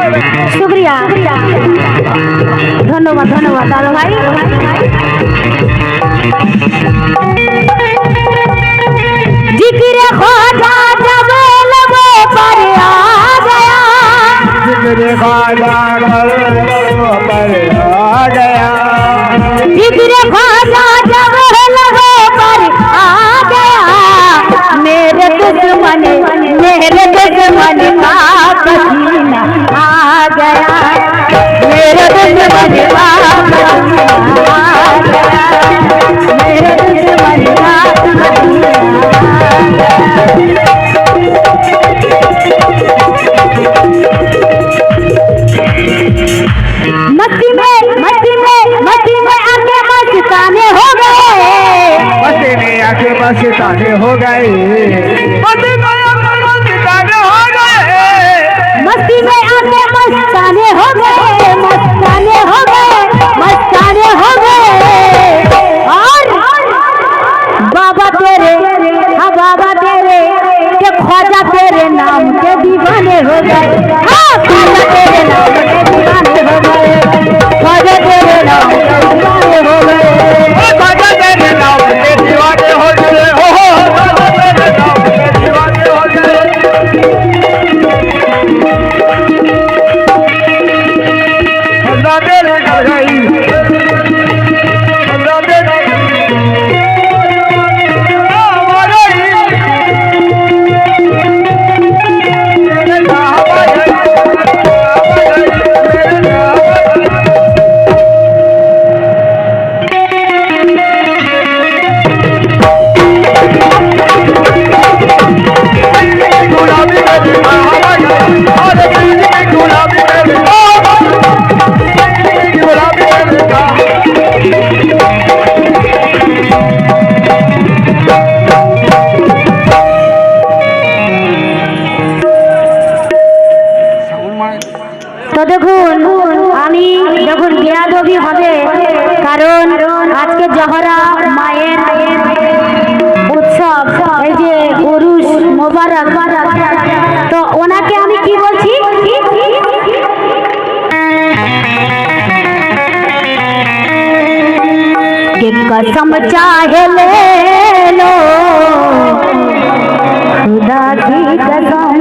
शुक्रिया, धन्यवाद धन्यवाद दादा भाई। जिक्र ख्वाजा जब लबों पर आ गया, जिक्र ख्वाजा लबों पर आ गया, जिक्र ख्वाजा जब लबों पर आ गया, मेरे दुश्मन का पसीना आ गया, मेरे दुश्मन का पसीना आ गया, मेरे दुश्मन का पसीना आ गया। मस्ताने हो गए, मस्ती में आके मस्ताने हो गए, मस्ताने हो गए, मस्ताने हो गए। और बाबा तेरे, हाँ बाबा तेरे के ख्वाजा तेरे नाम के दीवाने हो गए, हाँ ख्वाजा तेरे नाम के दीवाने हो गए, ख्वाजा तेरे नाम के दीवाने हो गए, ख्वाजा तेरे नाम के दीवाने हो गए, তো দেখুন আমি দেখুন বেয়াদবি হবে, কারণ আজকে জহরা মায়ের উৎসব, এই যে উরুস মোবারক, তো ওনাকে আমি কি বলছি, कि कसम चाहे ले लो खुदा की कसम,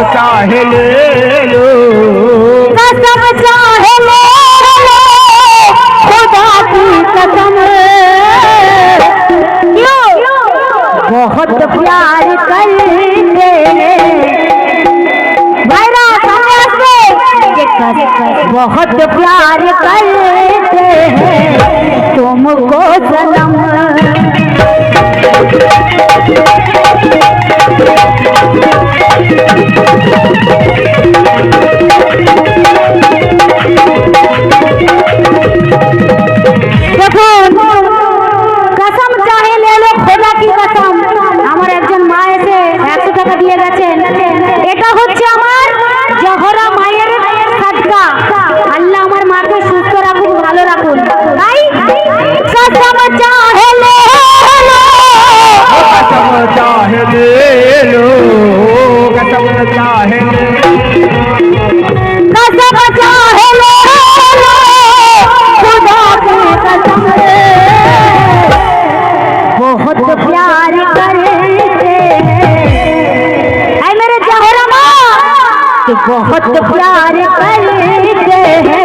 चाहे ले लो, कसम चाहे ले लो खुदा की कसम, क्यों बहुत प्यार करते भाईरा, बहुत प्यार करते हैं तुमको सनम, कसम चाहे ले लो खुदा की कसम। আমার একজন মা এসে 100 টাকা দিয়ে গেছেন, এটা হচ্ছে আমার জহরা মায়ের সাদকা, আল্লাহ আমার মাকে সুস্থ রাখুন, ভালো রাখুন। তাই कसम चाहे ले लो, कसम चाहे ले लो, कसम चाहे ले लो, कसम चाहे ले लो खुदा की कसम, बहुत प्यार करते हैं मेरे जहरा माँ, बहुत प्यार करते हैं